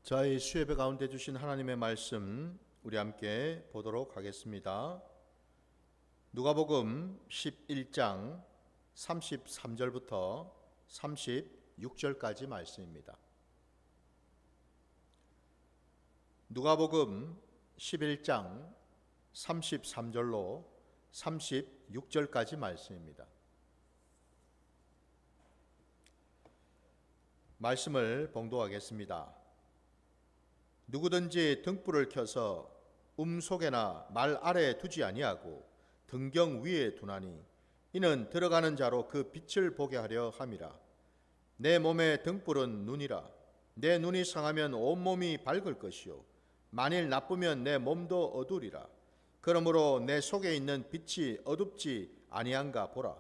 저희 수예배 가운데 주신 하나님의 말씀 우리 함께 보도록 하겠습니다. 누가복음 11장 33절부터 36절까지 말씀입니다. 누가복음 11장 33절로 36절까지 말씀입니다. 말씀을 봉독하겠습니다. 누구든지 등불을 켜서 속에나 말 아래에 두지 아니하고 등경 위에 두나니 이는 들어가는 자로 그 빛을 보게 하려 함이라. 내 몸의 등불은 눈이라. 내 눈이 상하면 온몸이 밝을 것이요 만일 나쁘면 내 몸도 어두리라. 그러므로 내 속에 있는 빛이 어둡지 아니한가 보라.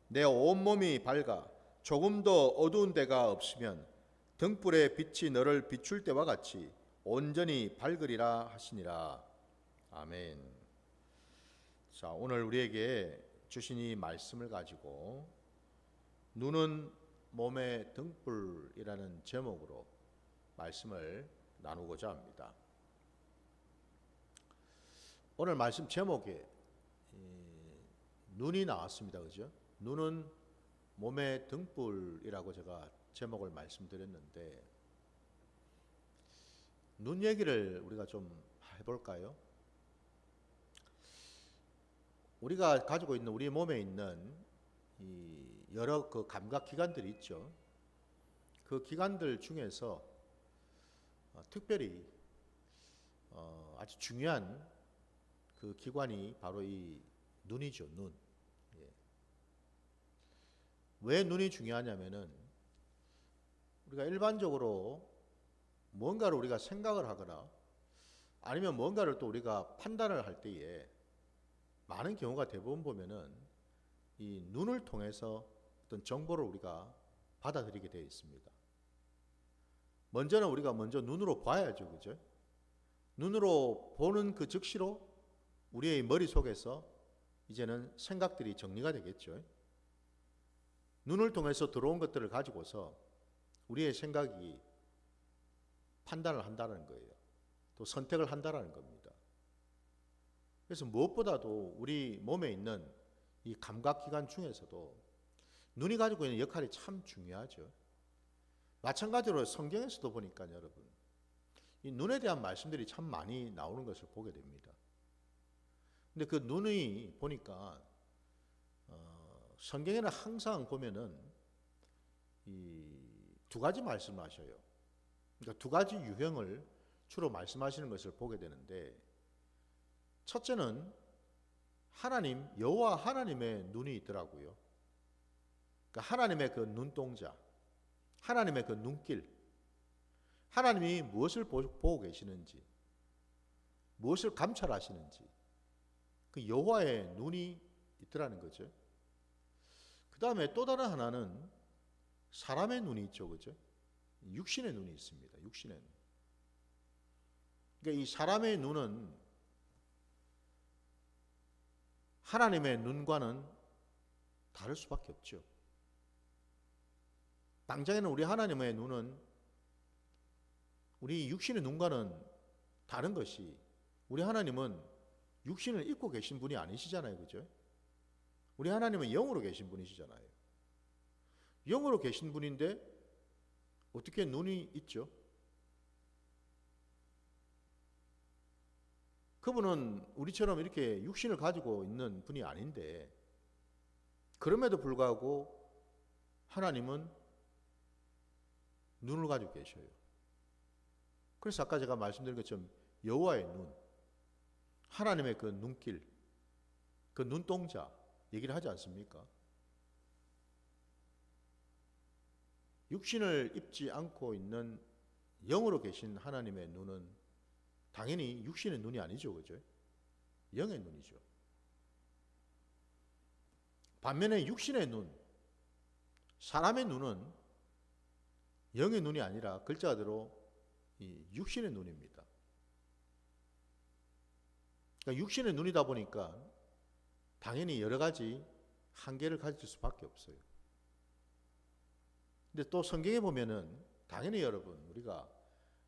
내 온몸이 밝아 조금도 어두운 데가 없으면 등불의 빛이 너를 비출 때와 같이 온전히 밝으리라 하시니라. 아멘. 자, 오늘 우리에게 주신 이 말씀을 가지고 눈은 몸의 등불이라는 제목으로 말씀을 나누고자 합니다. 오늘 말씀 제목에 눈이 나왔습니다. 그죠? 눈은 몸의 등불이라고 제가 제목을 말씀드렸는데 눈 얘기를 우리가 좀 해볼까요? 우리가 가지고 있는 우리 몸에 있는 이 여러 그 감각 기관들이 있죠. 그 기관들 중에서 특별히 아주 중요한 그 기관이 바로 이 눈이죠. 눈. 예. 왜 눈이 중요하냐면은 우리가 일반적으로 뭔가를 우리가 생각을 하거나 아니면 뭔가를 또 우리가 판단을 할 때에 많은 경우가 대부분 보면은 이 눈을 통해서 어떤 정보를 우리가 받아들이게 되어 있습니다. 먼저는 우리가 먼저 눈으로 봐야죠. 그죠? 눈으로 보는 그 즉시로 우리의 머릿속에서 이제는 생각들이 정리가 되겠죠. 눈을 통해서 들어온 것들을 가지고서 우리의 생각이 판단을 한다는 거예요. 또 선택을 한다는 겁니다. 그래서 무엇보다도 우리 몸에 있는 이 감각기관 중에서도 눈이 가지고 있는 역할이 참 중요하죠. 마찬가지로 성경에서도 보니까 여러분 이 눈에 대한 말씀들이 참 많이 나오는 것을 보게 됩니다. 근데 그 눈이 보니까 성경에는 항상 보면은 이 두 가지 말씀을 하셔요. 그러니까 두 가지 유형을 주로 말씀하시는 것을 보게 되는데, 첫째는 하나님, 여호와 하나님의 눈이 있더라고요. 그러니까 하나님의 그 눈동자, 하나님의 그 눈길, 하나님이 무엇을 보고 계시는지, 무엇을 감찰하시는지, 그 여호와의 눈이 있더라는 거죠. 그 다음에 또 다른 하나는 사람의 눈이 있죠, 그죠? 육신의 눈이 있습니다. 육신의 눈. 그러니까 이 사람의 눈은 하나님의 눈과는 다를 수밖에 없죠. 당장에는 우리 하나님의 눈은 우리 육신의 눈과는 다른 것이, 우리 하나님은 육신을 입고 계신 분이 아니시잖아요. 그죠? 우리 하나님은 영으로 계신 분이시잖아요. 영으로 계신 분인데 어떻게 눈이 있죠? 그분은 우리처럼 이렇게 육신을 가지고 있는 분이 아닌데, 그럼에도 불구하고 하나님은 눈을 가지고 계셔요. 그래서 아까 제가 말씀드린 것처럼 여호와의 눈, 하나님의 그 눈길, 그 눈동자 얘기를 하지 않습니까? 육신을 입지 않고 있는 영으로 계신 하나님의 눈은 당연히 육신의 눈이 아니죠. 그죠? 영의 눈이죠. 반면에 육신의 눈, 사람의 눈은 영의 눈이 아니라 글자 그대로 이 육신의 눈입니다. 그러니까 육신의 눈이다 보니까 당연히 여러 가지 한계를 가질 수밖에 없어요. 근데 또 성경에 보면은 당연히 여러분 우리가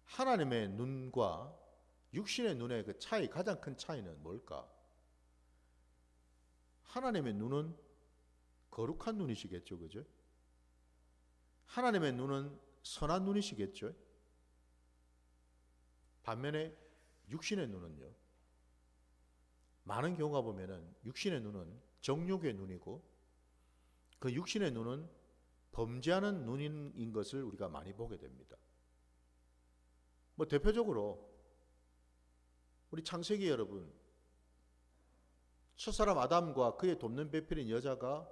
하나님의 눈과 육신의 눈의 그 차이, 가장 큰 차이는 뭘까? 하나님의 눈은 거룩한 눈이시겠죠, 그죠? 하나님의 눈은 선한 눈이시겠죠? 반면에 육신의 눈은요, 많은 경우가 보면은 육신의 눈은 정욕의 눈이고 그 육신의 눈은 범죄하는 눈인 것을 우리가 많이 보게 됩니다. 뭐 대표적으로 우리 창세기 여러분, 첫사람 아담과 그의 돕는 배필인 여자가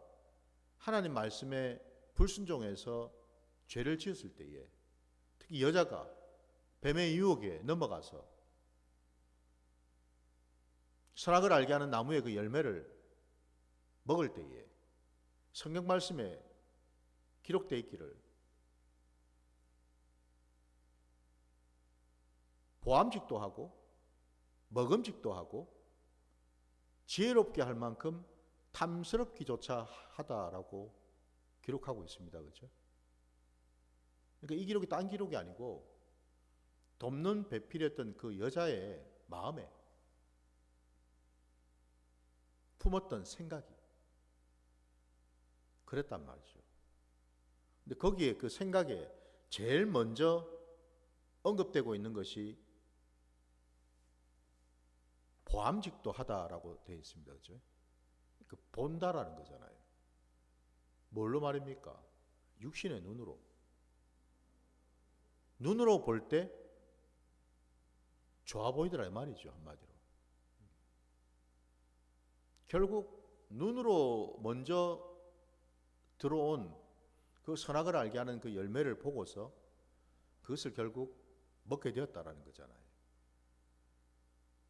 하나님 말씀에 불순종해서 죄를 지었을 때에 특히 여자가 뱀의 유혹에 넘어가서 선악을 알게 하는 나무의 그 열매를 먹을 때에 성경 말씀에 기록되어 있기를 보암직도 하고 먹음직도 하고 지혜롭게 할 만큼 탐스럽기조차 하다라고 기록하고 있습니다. 그렇죠? 그러니까 이 기록이 딴 기록이 아니고 돕는 배필이었던 그 여자의 마음에 품었던 생각이 그랬단 말이죠. 근데 거기에 그 생각에 제일 먼저 언급되고 있는 것이 보암직도 하다라고 되어 있습니다. 그렇죠? 그 본다라는 거잖아요. 뭘로 말입니까? 육신의 눈으로. 눈으로 볼 때 좋아 보이더라 이 말이죠, 한마디로. 결국 눈으로 먼저 들어온 그 선악을 알게 하는 그 열매를 보고서 그것을 결국 먹게 되었다라는 거잖아요.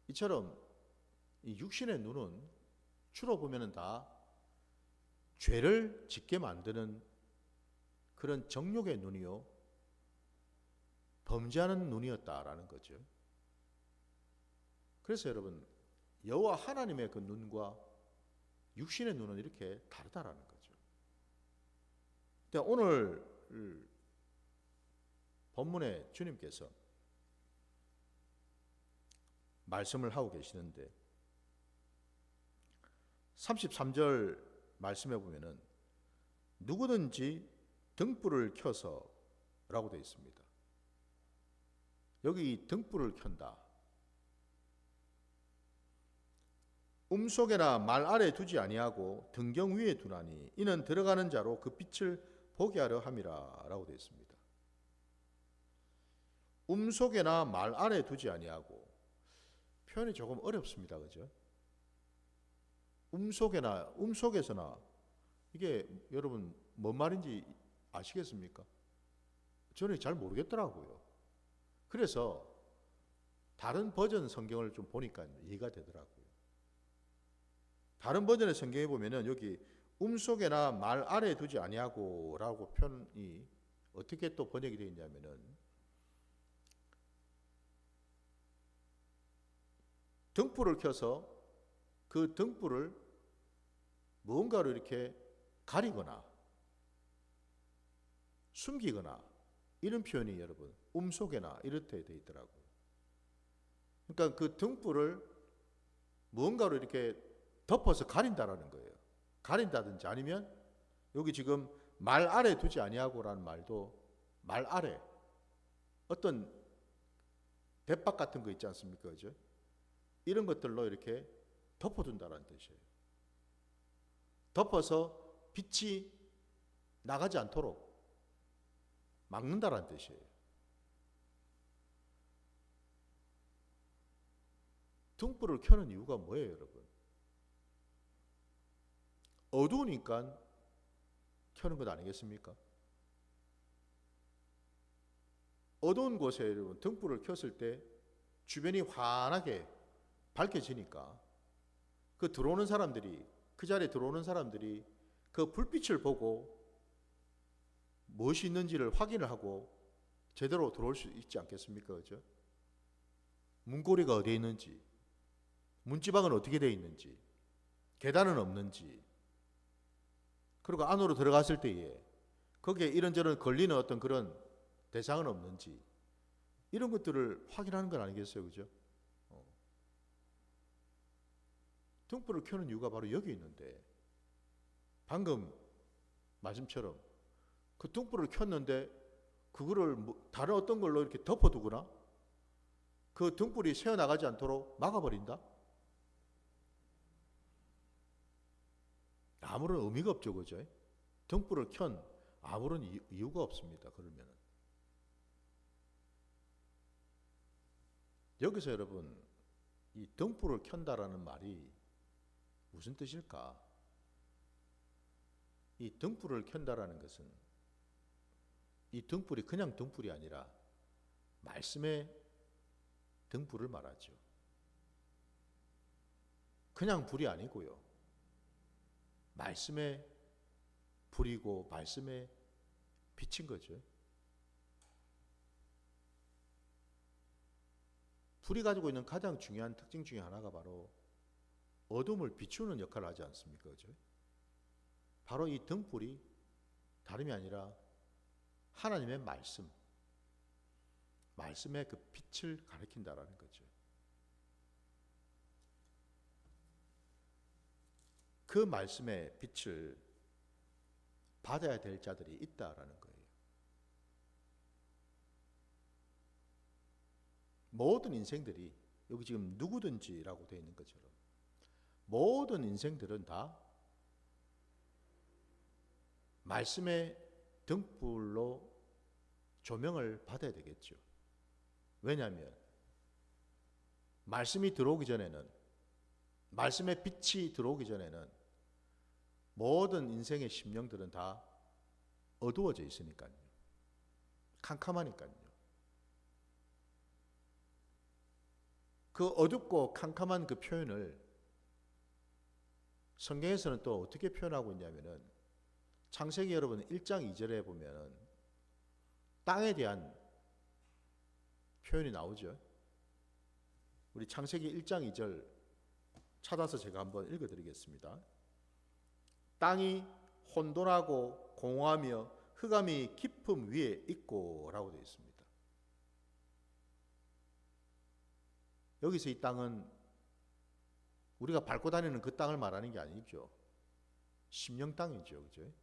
이처럼 이 육신의 눈은 주로 보면은 다 죄를 짓게 만드는 그런 정욕의 눈이요, 범죄하는 눈이었다라는 거죠. 그래서 여러분, 여호와 하나님의 그 눈과 육신의 눈은 이렇게 다르다라는 거죠. 오늘 본문에 주님께서 말씀을 하고 계시는데 33절 말씀해 보면은 누구든지 등불을 켜서 라고 되어 있습니다. 여기 등불을 켠다. 속에나 말 아래 두지 아니하고 등경 위에 두나니 이는 들어가는 자로 그 빛을 보게 하려 함이라 라고 되어 있습니다. 속에나 말 아래 두지 아니하고, 표현이 조금 어렵습니다. 그죠? 속에서나 이게 여러분 뭔 말인지 아시겠습니까? 저는 잘 모르겠더라고요. 그래서 다른 버전 성경을 좀 보니까 이해가 되더라고요. 다른 버전의 성경에 보면은 여기 속에나 말 아래 두지 아니하고 라고 표현이 어떻게 또 번역이 되어 있냐면은 등불을 켜서 그 등불을 무언가로 이렇게 가리거나 숨기거나 이런 표현이 여러분 속에나 이렇게 되어 있더라고요. 그러니까 그 등불을 무언가로 이렇게 덮어서 가린다라는 거예요. 가린다든지 아니면 여기 지금 말 아래 두지 아니하고라는 말도 말 아래 어떤 대박 같은 거 있지 않습니까? 그죠? 이런 것들로 이렇게 덮어둔다라는 뜻이에요. 덮어서 빛이 나가지 않도록 막는다라는 뜻이에요. 등불을 켜는 이유가 뭐예요, 여러분? 어두우니까 켜는 것 아니겠습니까? 어두운 곳에 여러분 등불을 켰을 때 주변이 환하게 밝혀지니까 그 들어오는 사람들이, 그 자리에 들어오는 사람들이 그 불빛을 보고 무엇이 있는지를 확인을 하고 제대로 들어올 수 있지 않겠습니까? 그죠? 문고리가 어디에 있는지, 문지방은 어떻게 되어 있는지, 계단은 없는지, 그리고 안으로 들어갔을 때에 거기에 이런저런 걸리는 어떤 그런 대상은 없는지, 이런 것들을 확인하는 건 아니겠어요, 그죠? 등불을 켜는 이유가 바로 여기 있는데, 방금 말씀처럼 그 등불을 켰는데 그거를 다른 어떤 걸로 이렇게 덮어두거나 그 등불이 새어나가지 않도록 막아버린다? 아무런 의미가 없죠, 그죠? 등불을 켠 아무런 이유가 없습니다. 그러면 여기서 여러분, 이 등불을 켠다라는 말이 무슨 뜻일까? 이 등불을 켠다라는 것은 이 등불이 그냥 등불이 아니라 말씀의 등불을 말하죠. 그냥 불이 아니고요. 말씀의 불이고 말씀의 빛인 거죠. 불이 가지고 있는 가장 중요한 특징 중에 하나가 바로 어둠을 비추는 역할을 하지 않습니까? 그죠? 바로 이 등불이 다름이 아니라 하나님의 말씀의 그 빛을 가리킨다라는 거죠. 그 말씀의 빛을 받아야 될 자들이 있다라는 거예요. 모든 인생들이, 여기 지금 누구든지라고 되어 있는 것처럼 모든 인생들은 다 말씀의 등불로 조명을 받아야 되겠죠. 왜냐하면 말씀이 들어오기 전에는, 말씀의 빛이 들어오기 전에는 모든 인생의 심령들은 다 어두워져 있으니까요. 캄캄하니까요. 그 어둡고 캄캄한 그 표현을 성경에서는 또 어떻게 표현하고 있냐면은, 창세기 여러분 1장 2절에 보면은 땅에 대한 표현이 나오죠. 우리 창세기 1장 2절 찾아서 제가 한번 읽어드리겠습니다. 땅이 혼돈하고 공허하며 흑암이 깊음 위에 있고 라고 되어 있습니다. 여기서 이 땅은 우리가 밟고 다니는 그 땅을 말하는 게 아니죠. 심령 땅이죠. 그죠?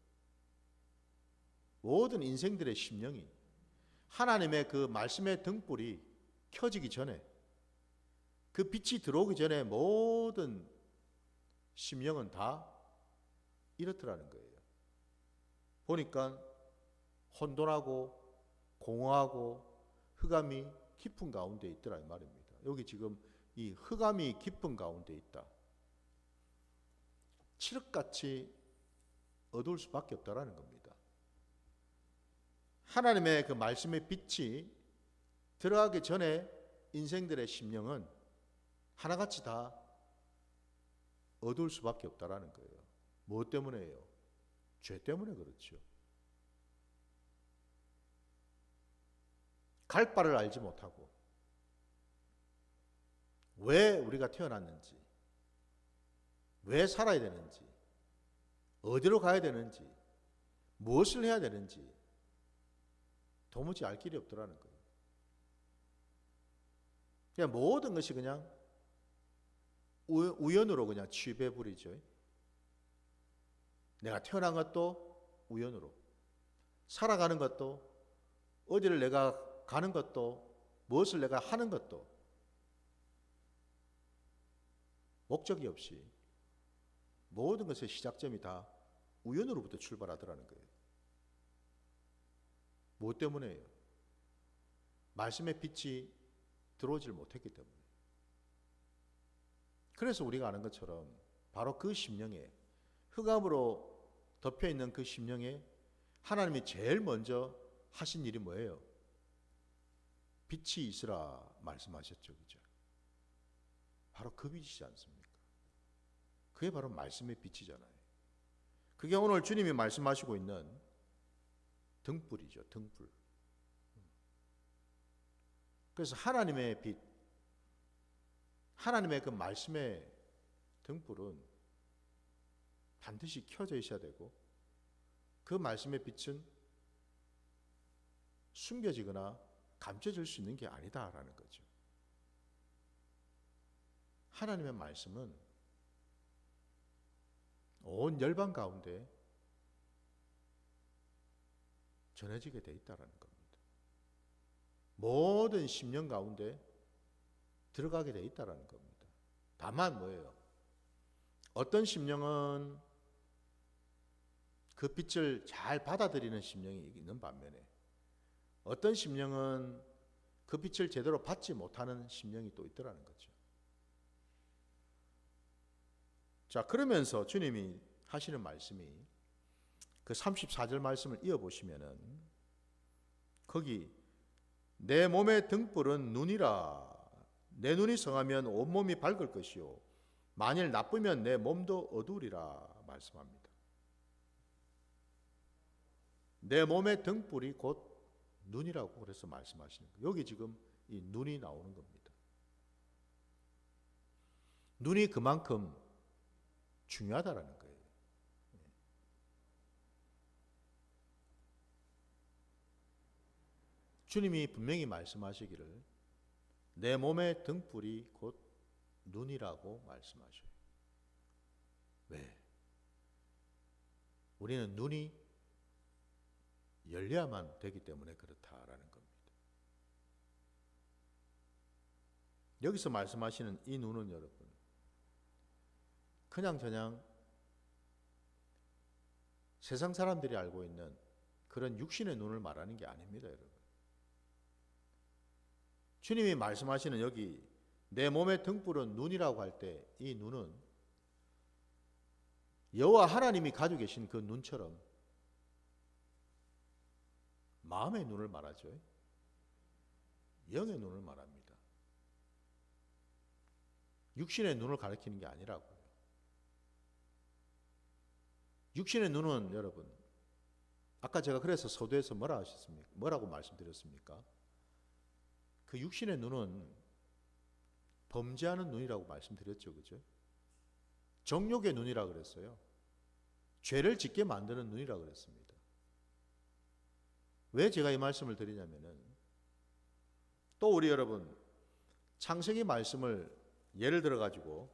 모든 인생들의 심령이 하나님의 그 말씀의 등불이 켜지기 전에, 그 빛이 들어오기 전에 모든 심령은 다 이렇더라는 거예요. 보니까 혼돈하고 공허하고 흑암이 깊은 가운데 있더라 이 말입니다. 여기 지금 이 흑암이 깊은 가운데 있다. 칠흑같이 어두울 수밖에 없다라는 겁니다. 하나님의 그 말씀의 빛이 들어가기 전에 인생들의 심령은 하나같이 다 어두울 수밖에 없다라는 거예요. 무엇 때문에요? 죄 때문에 그렇죠. 갈 바를 알지 못하고 왜 우리가 태어났는지, 왜 살아야 되는지, 어디로 가야 되는지, 무엇을 해야 되는지 도무지 알 길이 없더라는 거예요. 그냥 모든 것이 그냥 우연으로 그냥 취배부리죠. 내가 태어난 것도 우연으로, 살아가는 것도, 어디를 내가 가는 것도, 무엇을 내가 하는 것도 목적이 없이 모든 것의 시작점이 다 우연으로부터 출발하더라는 거예요. 무엇 때문에요? 말씀의 빛이 들어오질 못했기 때문에. 그래서 우리가 아는 것처럼 바로 그 심령에, 흑암으로 덮여있는 그 심령에 하나님이 제일 먼저 하신 일이 뭐예요? 빛이 있으라 말씀하셨죠. 그죠? 바로 그 빛이지 않습니까? 그게 바로 말씀의 빛이잖아요. 그게 오늘 주님이 말씀하시고 있는 등불이죠. 등불. 그래서 하나님의 빛, 하나님의 그 말씀의 등불은 반드시 켜져 있어야 되고, 그 말씀의 빛은 숨겨지거나 감춰질 수 있는 게 아니다라는 거죠. 하나님의 말씀은 온 열방 가운데 전해지게 돼 있다라는 겁니다. 모든 심령 가운데 들어가게 돼 있다라는 겁니다. 다만 뭐예요? 어떤 심령은 그 빛을 잘 받아들이는 심령이 있는 반면에 어떤 심령은 그 빛을 제대로 받지 못하는 심령이 또 있더라는 거죠. 자, 그러면서 주님이 하시는 말씀이 그 34절 말씀을 이어보시면은 거기 내 몸의 등불은 눈이라. 내 눈이 성하면 온몸이 밝을 것이요 만일 나쁘면 내 몸도 어두우리라 말씀합니다. 내 몸의 등불이 곧 눈이라고 그래서 말씀하시는 거예요. 여기 지금 이 눈이 나오는 겁니다. 눈이 그만큼 중요하다라는 거예요. 주님이 분명히 말씀하시기를 내 몸의 등불이 곧 눈이라고 말씀하셔요. 왜? 우리는 눈이 열려야만 되기 때문에 그렇다라는 겁니다. 여기서 말씀하시는 이 눈은 여러분 그냥 세상 사람들이 알고 있는 그런 육신의 눈을 말하는 게 아닙니다, 여러분. 주님이 말씀하시는 여기 내 몸의 등불은 눈이라고 할 때 이 눈은 여호와 하나님이 가지고 계신 그 눈처럼 마음의 눈을 말하죠. 영의 눈을 말합니다. 육신의 눈을 가리키는 게 아니라고요. 육신의 눈은 여러분 아까 제가 그래서 서두에서 뭐라고 말씀드렸습니까? 그 육신의 눈은 범죄하는 눈이라고 말씀드렸죠. 그죠? 정욕의 눈이라고 그랬어요. 죄를 짓게 만드는 눈이라고 그랬습니다. 왜 제가 이 말씀을 드리냐면은 또 우리 여러분 창세기 말씀을 예를 들어 가지고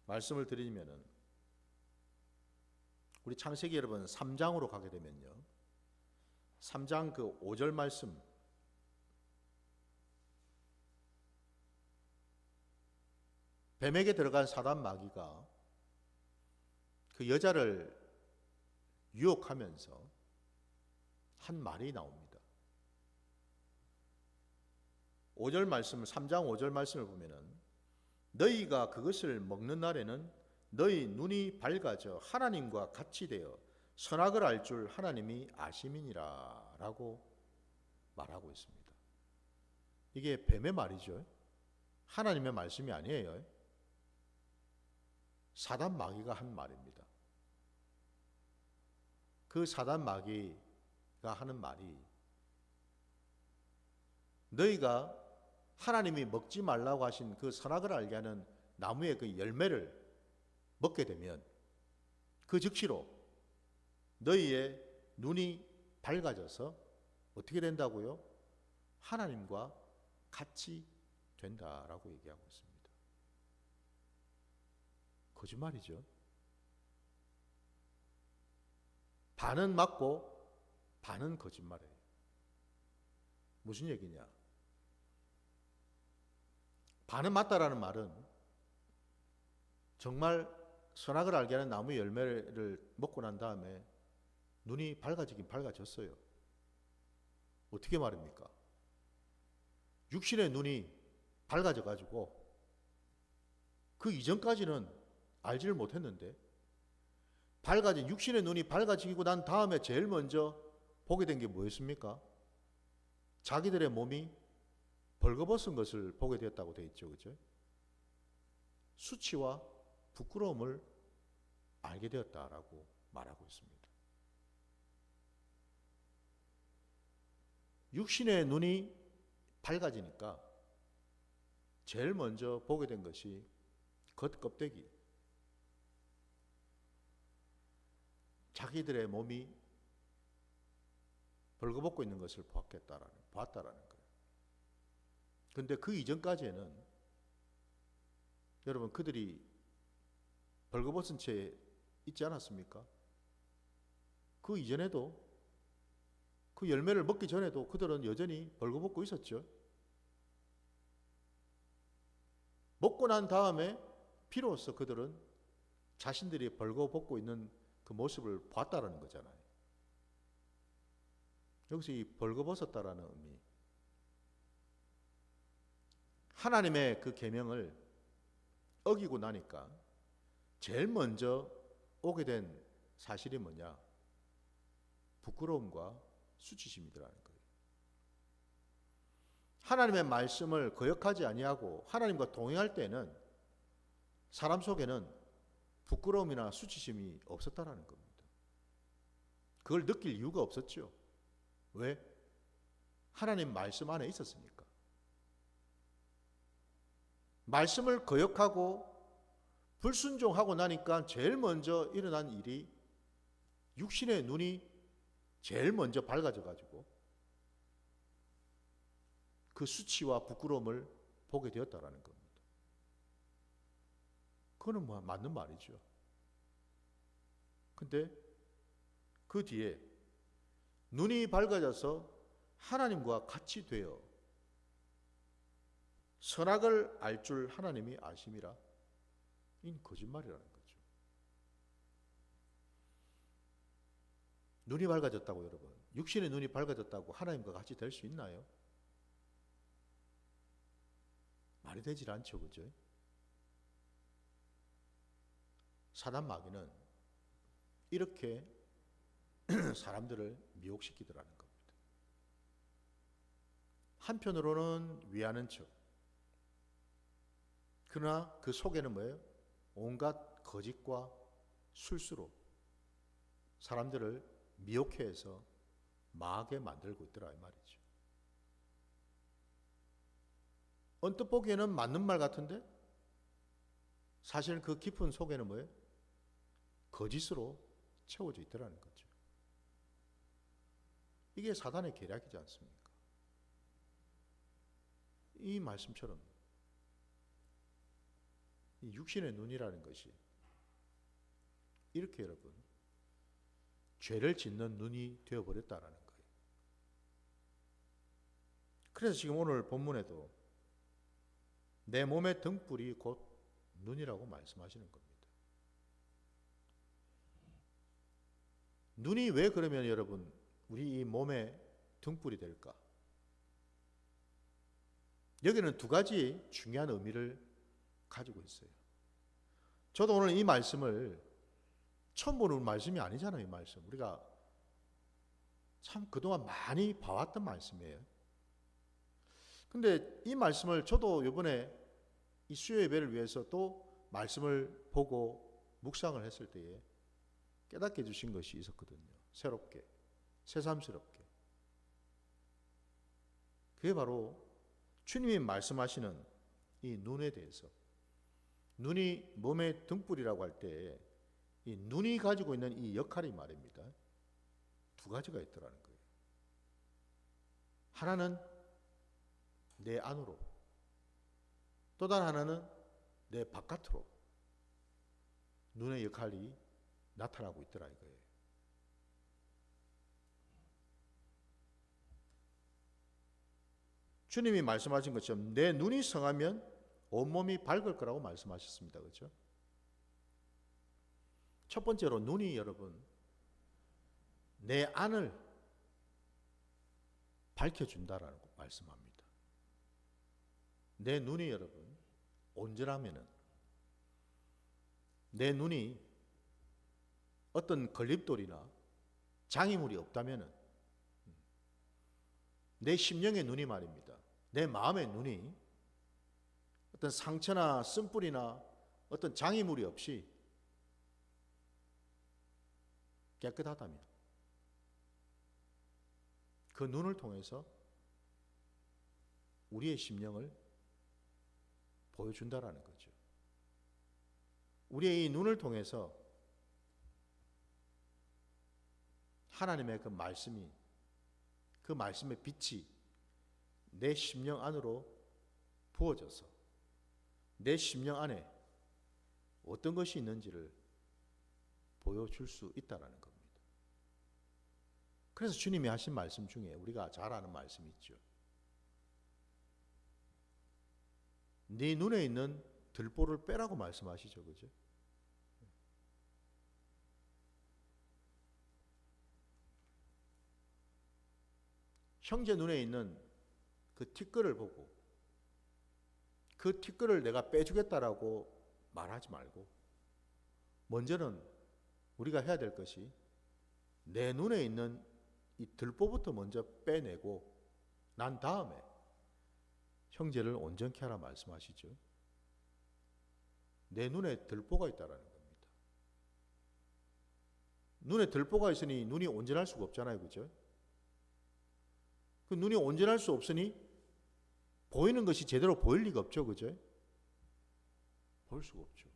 말씀을 드리면은 우리 창세기 여러분 3장으로 가게 되면요. 3장 그 5절 말씀 뱀에게 들어간 사단 마귀가 그 여자를 유혹하면서 한 말이 나옵니다. 5절 말씀을 3장 5절 말씀을 보면은 너희가 그것을 먹는 날에는 너희 눈이 밝아져 하나님과 같이 되어 선악을 알 줄 하나님이 아심이니라 라고 말하고 있습니다. 이게 뱀의 말이죠. 하나님의 말씀이 아니에요. 사단 마귀가 한 말입니다. 그 사단 마귀가 하는 말이 너희가 하나님이 먹지 말라고 하신 그 선악을 알게 하는 나무의 그 열매를 먹게 되면 그 즉시로 너희의 눈이 밝아져서 어떻게 된다고요? 하나님과 같이 된다라고 얘기하고 있습니다. 거짓말이죠. 반은 맞고 반은 거짓말이에요. 무슨 얘기냐? 반은 맞다라는 말은 정말 선악을 알게 하는 나무 열매를 먹고 난 다음에 눈이 밝아지긴 밝아졌어요. 어떻게 말입니까? 육신의 눈이 밝아져 가지고 그 이전까지는 알지를 못했는데 밝아진 육신의 눈이 밝아지고 난 다음에 제일 먼저 보게 된 게 뭐였습니까? 자기들의 몸이 벌거벗은 것을 보게 되었다고 되어 있죠. 그죠? 수치와 부끄러움을 알게 되었다라고 말하고 있습니다. 육신의 눈이 밝아지니까 제일 먼저 보게 된 것이 겉껍데기. 자기들의 몸이 벌거벗고 있는 것을 봤다라는 거예요. 근데 그 이전까지는 여러분 그들이 벌거벗은 채 있지 않았습니까? 그 이전에도 그 열매를 먹기 전에도 그들은 여전히 벌거벗고 있었죠. 먹고 난 다음에 비로소 그들은 자신들이 벌거벗고 있는 그 모습을 봤다라는 거잖아요. 여기서 이 벌거벗었다라는 의미, 하나님의 그 계명을 어기고 나니까 제일 먼저 오게 된 사실이 뭐냐? 부끄러움과 수치심이더라는 거예요. 하나님의 말씀을 거역하지 아니하고 하나님과 동행할 때는 사람 속에는 부끄러움이나 수치심이 없었다라는 겁니다. 그걸 느낄 이유가 없었죠. 왜? 하나님 말씀 안에 있었으니까. 말씀을 거역하고 불순종하고 나니까 제일 먼저 일어난 일이 육신의 눈이 제일 먼저 밝아져 가지고 그 수치와 부끄러움을 보게 되었다라는 겁니다. 그거는 맞는 말이죠. 근데 그 뒤에 눈이 밝아져서 하나님과 같이 되어 선악을 알 줄 하나님이 아심이라, 이 거짓말이라는 거죠. 눈이 밝아졌다고 여러분, 육신의 눈이 밝아졌다고 하나님과 같이 될 수 있나요? 말이 되질 않죠, 그죠? 사단 마귀는 이렇게 사람들을 미혹시키더라는 겁니다. 한편으로는 위하는 척, 그러나 그 속에는 뭐예요? 온갖 거짓과 술수로 사람들을 미혹해 해서 망하게 만들고 있더라 이 말이죠. 언뜻 보기에는 맞는 말 같은데 사실 그 깊은 속에는 뭐예요? 거짓으로 채워져 있더라는 거죠. 이게 사단의 계략이지 않습니까? 이 말씀처럼 이 육신의 눈이라는 것이 이렇게 여러분 죄를 짓는 눈이 되어버렸다라는 거예요. 그래서 지금 오늘 본문에도 내 몸의 등불이 곧 눈이라고 말씀하시는 겁니다. 눈이 왜 그러면 여러분 우리 이 몸의 등불이 될까? 여기는 두 가지 중요한 의미를 가지고 있어요. 저도 오늘 이 말씀을 처음 보는 말씀이 아니잖아요. 이 말씀 우리가 참 그동안 많이 봐왔던 말씀이에요. 근데 이 말씀을 저도 이번에 이 수요 예배를 위해서 또 말씀을 보고 묵상을 했을 때에 깨닫게 해주신 것이 있었거든요. 새롭게, 새삼스럽게. 그게 바로 주님이 말씀하시는 이 눈에 대해서, 눈이 몸의 등불이라고 할 때 이 눈이 가지고 있는 이 역할이 말입니다. 두 가지가 있더라는 거예요. 하나는 내 안으로, 또 다른 하나는 내 바깥으로 눈의 역할이 나타나고 있더라 이거예요. 주님이 말씀하신 것처럼 내 눈이 성하면 온몸이 밝을 거라고 말씀하셨습니다. 그렇죠? 첫 번째로 눈이 여러분 내 안을 밝혀준다라고 말씀합니다. 내 눈이 여러분 온전하면은, 내 눈이 어떤 걸림돌이나 장애물이 없다면은, 내 심령의 눈이 말입니다. 내 마음의 눈이 어떤 상처나 쓴뿌리나 어떤 장애물이 없이 깨끗하다면 그 눈을 통해서 우리의 심령을 보여준다라는 거죠. 우리의 이 눈을 통해서 하나님의 그 말씀이 그 말씀의 빛이 내 심령 안으로 부어져서 내 심령 안에 어떤 것이 있는지를 보여줄 수 있다는 겁니다. 그래서 주님이 하신 말씀 중에 우리가 잘 아는 말씀이 있죠. 네 눈에 있는 들보를 빼라고 말씀하시죠. 그죠? 형제 눈에 있는 그 티끌을 보고 그 티끌을 내가 빼주겠다라고 말하지 말고 먼저는 우리가 해야 될 것이 내 눈에 있는 이 들보부터 먼저 빼내고 난 다음에 형제를 온전케 하라 말씀하시죠. 내 눈에 들보가 있다라는 겁니다. 눈에 들보가 있으니 눈이 온전할 수가 없잖아요. 그죠? 그 눈이 온전할 수 없으니 보이는 것이 제대로 보일 리가 없죠. 그죠? 볼 수가 없죠.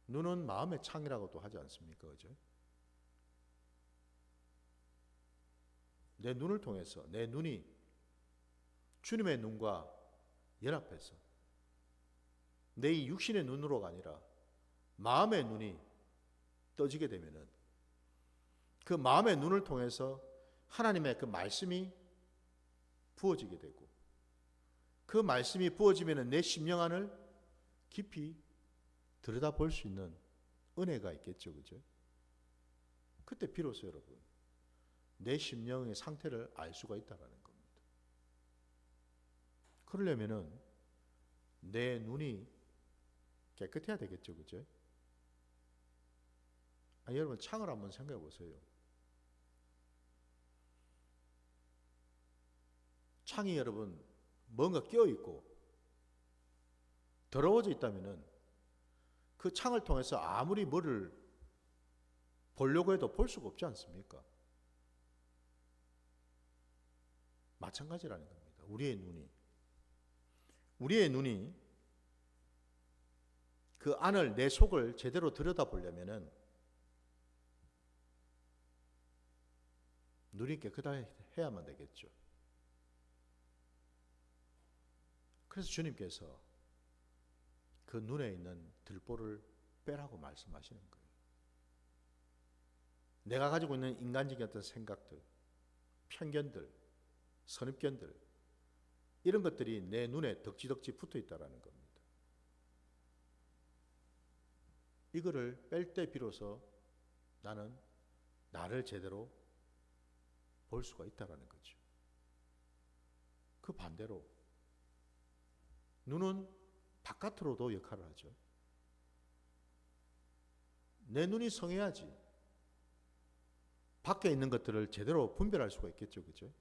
눈은 마음의 창이라고도 하지 않습니까? 그죠? 내 눈을 통해서 내 눈이 주님의 눈과 연합해서 내 이 육신의 눈으로가 아니라 마음의 눈이 떠지게 되면은 그 마음의 눈을 통해서 하나님의 그 말씀이 부어지게 되고 그 말씀이 부어지면은 내 심령 안을 깊이 들여다볼 수 있는 은혜가 있겠죠. 그죠? 그때 비로소 여러분 내 심령의 상태를 알 수가 있다는 겁니다. 그러려면은 내 눈이 깨끗해야 되겠죠. 그죠? 여러분 창을 한번 생각해 보세요. 창이 여러분 뭔가 끼어 있고 더러워져 있다면은 그 창을 통해서 아무리 뭐를 보려고 해도 볼 수가 없지 않습니까? 마찬가지라는 겁니다. 우리의 눈이 그 안을 내 속을 제대로 들여다보려면은 눈이 깨끗해야만 되겠죠. 그래서 주님께서 그 눈에 있는 들보를 빼라고 말씀하시는 거예요. 내가 가지고 있는 인간적인 어떤 생각들, 편견들, 선입견들 이런 것들이 내 눈에 덕지덕지 붙어 있다는 겁니다. 이거를 뺄 때 비로소 나는 나를 제대로 볼 수가 있다는 거죠. 그 반대로 눈은 바깥으로도 역할을 하죠. 내 눈이 성해야지 밖에 있는 것들을 제대로 분별할 수가 있겠죠. 그죠?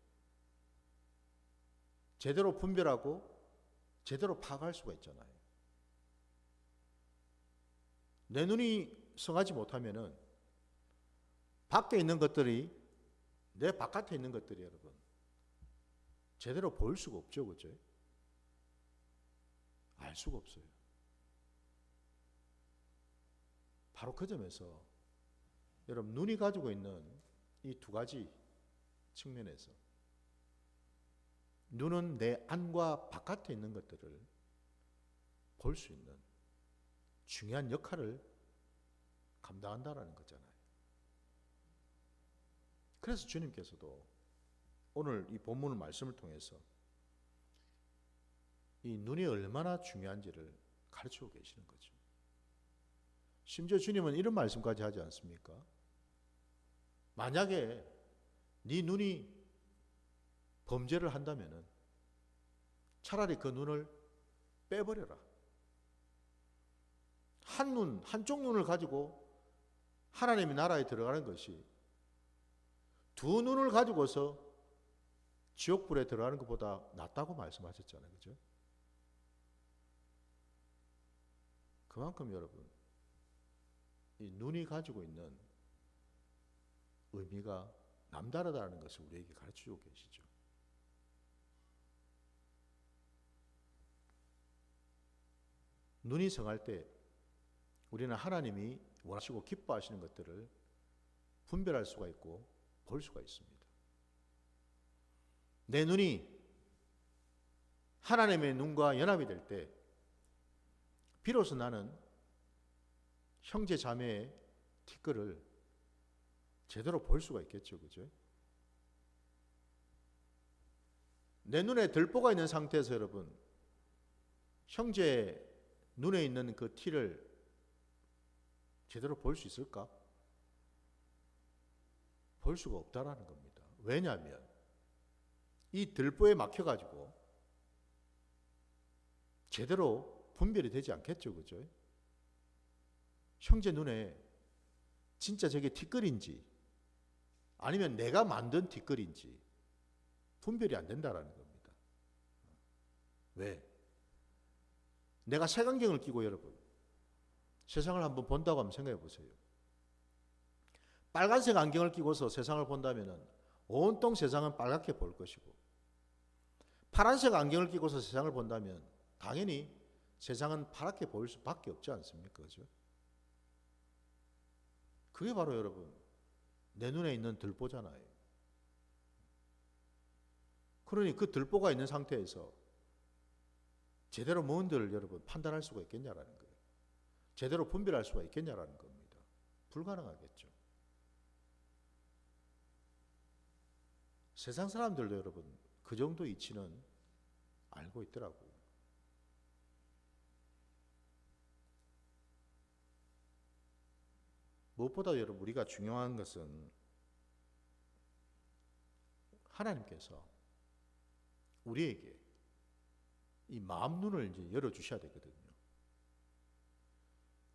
제대로 분별하고 제대로 파악할 수가 있잖아요. 내 눈이 성하지 못하면은 밖에 있는 것들이 내 바깥에 있는 것들이 여러분 제대로 보일 수가 없죠. 그죠? 알 수가 없어요. 바로 그 점에서 여러분 눈이 가지고 있는 이 두 가지 측면에서 눈은 내 안과 바깥에 있는 것들을 볼 수 있는 중요한 역할을 감당한다라는 거잖아요. 그래서 주님께서도 오늘 이 본문 말씀을 통해서 이 눈이 얼마나 중요한지를 가르치고 계시는 거죠. 심지어 주님은 이런 말씀까지 하지 않습니까? 만약에 네 눈이 범죄를 한다면은 차라리 그 눈을 빼버려라. 한쪽 눈을 가지고 하나님의 나라에 들어가는 것이 두 눈을 가지고서 지옥불에 들어가는 것보다 낫다고 말씀하셨잖아요. 그죠? 그만큼 여러분 이 눈이 가지고 있는 의미가 남다르다는 것을 우리에게 가르치고 계시죠. 눈이 성할 때 우리는 하나님이 원하시고 기뻐하시는 것들을 분별할 수가 있고 볼 수가 있습니다. 내 눈이 하나님의 눈과 연합이 될 때 비로소 나는 형제 자매의 티끌을 제대로 볼 수가 있겠죠. 그죠? 내 눈에 들보가 있는 상태에서 여러분 형제 눈에 있는 그 티를 제대로 볼 수 있을까? 볼 수가 없다라는 겁니다. 왜냐하면 이 들보에 막혀가지고 제대로 분별이 되지 않겠죠. 그죠? 형제 눈에 진짜 저게 티끌인지 아니면 내가 만든 티끌인지 분별이 안 된다라는 겁니다. 왜? 내가 색안경을 끼고 여러분 세상을 한번 본다고 한번 생각해 보세요. 빨간색 안경을 끼고서 세상을 본다면 온통 세상은 빨갛게 볼 것이고 파란색 안경을 끼고서 세상을 본다면 당연히 세상은 파랗게 보일 수밖에 없지 않습니까? 그죠? 그게 바로 여러분 내 눈에 있는 들보잖아요. 그러니 그 들보가 있는 상태에서 제대로 뭔들 여러분 판단할 수가 있겠냐라는 거예요. 제대로 분별할 수가 있겠냐라는 겁니다. 불가능하겠죠. 세상 사람들도 여러분 그 정도 이치는 알고 있더라고요. 무엇보다 여러분 우리가 중요한 것은 하나님께서 우리에게 이 마음 눈을 이제 열어주셔야 되거든요.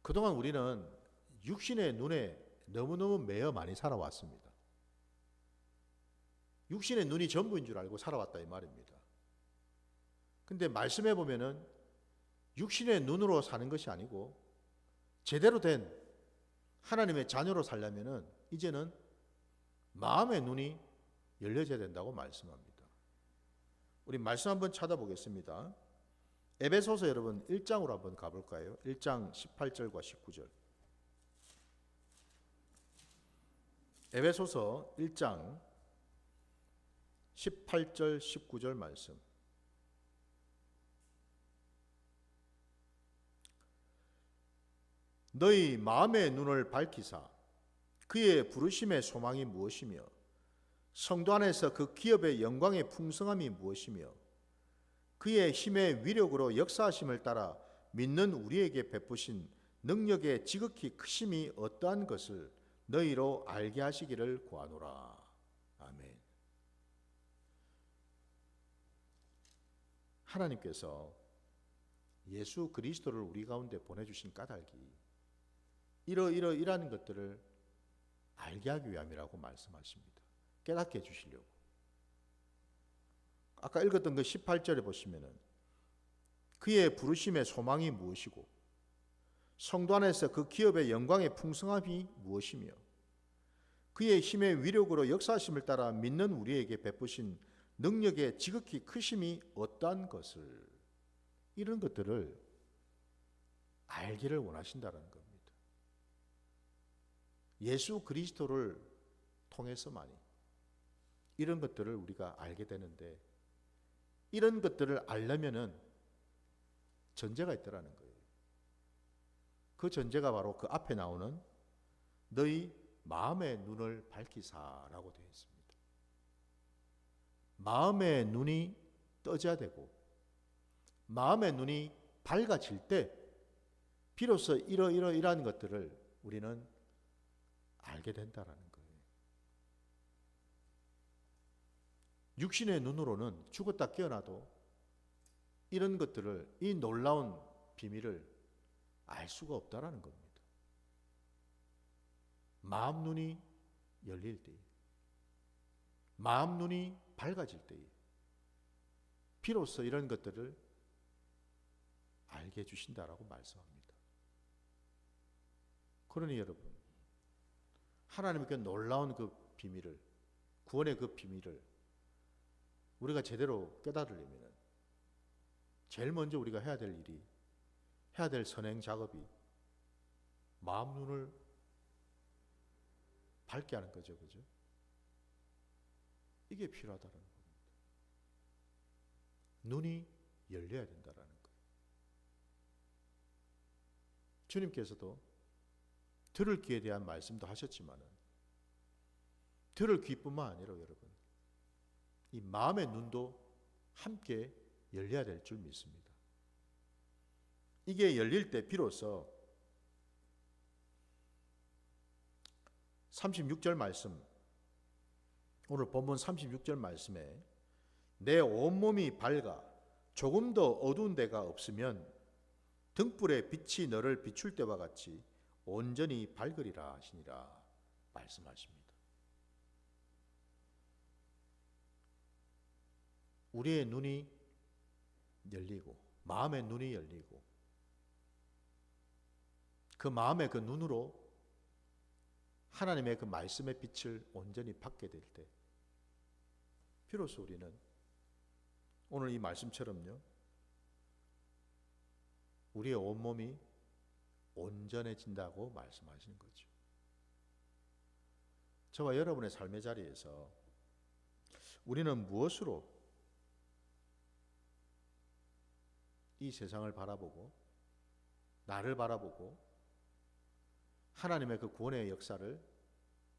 그동안 우리는 육신의 눈에 너무너무 매여 많이 살아왔습니다. 육신의 눈이 전부인 줄 알고 살아왔다 이 말입니다. 근데 말씀해 보면은 육신의 눈으로 사는 것이 아니고 제대로 된 하나님의 자녀로 살려면은 이제는 마음의 눈이 열려져야 된다고 말씀합니다. 우리 말씀 한번 찾아보겠습니다. 에베소서 여러분 1장으로 한번 가볼까요? 1장 18절과 19절. 에베소서 1장 18절 19절 말씀. 너희 마음의 눈을 밝히사 그의 부르심의 소망이 무엇이며 성도 안에서 그 기업의 영광의 풍성함이 무엇이며 그의 힘의 위력으로 역사하심을 따라 믿는 우리에게 베푸신 능력의 지극히 크심이 어떠한 것을 너희로 알게 하시기를 구하노라. 아멘. 하나님께서 예수 그리스도를 우리 가운데 보내주신 까닭이 이러이러이러한 것들을 알게 하기 위함이라고 말씀하십니다. 깨닫게 해주시려고. 아까 읽었던 그 18절에 보시면은 그의 부르심의 소망이 무엇이고 성도 안에서 그 기업의 영광의 풍성함이 무엇이며 그의 힘의 위력으로 역사하심을 따라 믿는 우리에게 베푸신 능력의 지극히 크심이 어떠한 것을 이런 것들을 알기를 원하신다는 겁니다. 예수 그리스도를 통해서만이 이런 것들을 우리가 알게 되는데 이런 것들을 알려면은 전제가 있더라는 거예요. 그 전제가 바로 그 앞에 나오는 너희 마음의 눈을 밝히사라고 되어 있습니다. 마음의 눈이 떠져야 되고 마음의 눈이 밝아질 때 비로소 이러이러이러한 것들을 우리는 알게 된다라는 거예요. 육신의 눈으로는 죽었다 깨어나도 이런 것들을 이 놀라운 비밀을 알 수가 없다라는 겁니다. 마음 눈이 열릴 때에 마음 눈이 밝아질 때에 비로소 이런 것들을 알게 해주신다라고 말씀합니다. 그러니 여러분 하나님의 그 놀라운 그 비밀을 구원의 그 비밀을 우리가 제대로 깨달으려면 제일 먼저 우리가 해야 될 일이 해야 될 선행 작업이 마음 눈을 밝게 하는 거죠. 그죠? 이게 필요하다는 겁니다. 눈이 열려야 된다라는 거예요. 주님께서도 들을 귀에 대한 말씀도 하셨지만은 들을 귀뿐만 아니라 여러분 이 마음의 눈도 함께 열려야 될 줄 믿습니다. 이게 열릴 때 비로소 36절 말씀, 오늘 본문 36절 말씀에 내 온몸이 밝아 조금도 어두운 데가 없으면 등불의 빛이 너를 비출 때와 같이 온전히 밝으리라 하시니라 말씀하십니다. 우리의 눈이 열리고 마음의 눈이 열리고 그 마음의 그 눈으로 하나님의 그 말씀의 빛을 온전히 받게 될 때 비로소 우리는 오늘 이 말씀처럼요 우리의 온몸이 온전해진다고 말씀하시는 거죠. 저와 여러분의 삶의 자리에서 우리는 무엇으로 이 세상을 바라보고 나를 바라보고 하나님의 그 구원의 역사를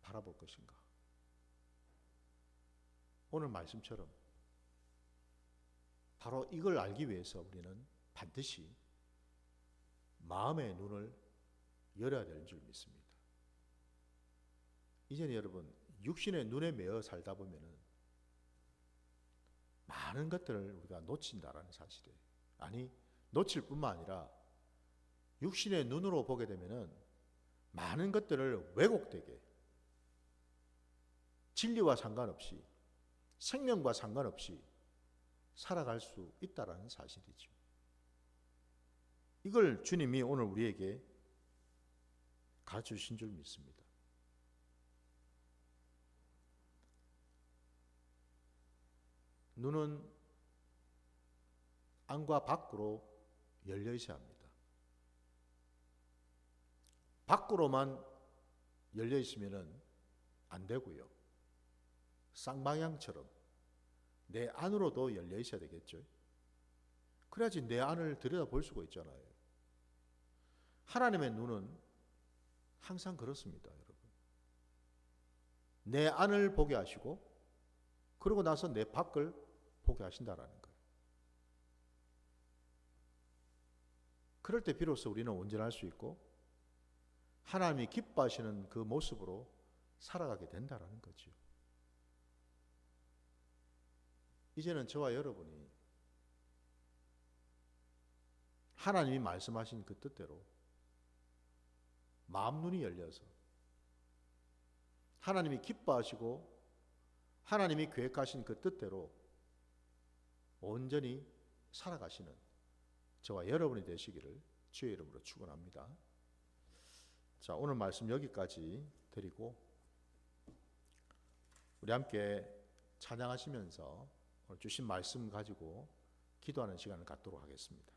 바라볼 것인가? 오늘 말씀처럼 바로 이걸 알기 위해서 우리는 반드시 마음의 눈을 열어야 되는 줄 믿습니다. 이제는 여러분 육신의 눈에 매여 살다 보면은 많은 것들을 우리가 놓친다라는 사실이에요. 아니 놓칠 뿐만 아니라 육신의 눈으로 보게 되면은 많은 것들을 왜곡되게 진리와 상관없이 생명과 상관없이 살아갈 수 있다라는 사실이죠. 이걸 주님이 오늘 우리에게 가르쳐 주신 줄 믿습니다. 눈은 안과 밖으로 열려 있어야 합니다. 밖으로만 열려 있으면 안 되고요. 쌍방향처럼 내 안으로도 열려 있어야 되겠죠. 그래야지 내 안을 들여다볼 수가 있잖아요. 하나님의 눈은 항상 그렇습니다, 여러분. 내 안을 보게 하시고 그러고 나서 내 밖을 보게 하신다라는 거예요. 그럴 때 비로소 우리는 온전할 수 있고 하나님이 기뻐하시는 그 모습으로 살아가게 된다라는 거죠. 이제는 저와 여러분이 하나님이 말씀하신 그 뜻대로 마음 눈이 열려서 하나님이 기뻐하시고 하나님이 계획하신 그 뜻대로 온전히 살아가시는 저와 여러분이 되시기를 주의 이름으로 축원합니다. 자, 오늘 말씀 여기까지 드리고 우리 함께 찬양하시면서 오늘 주신 말씀 가지고 기도하는 시간을 갖도록 하겠습니다.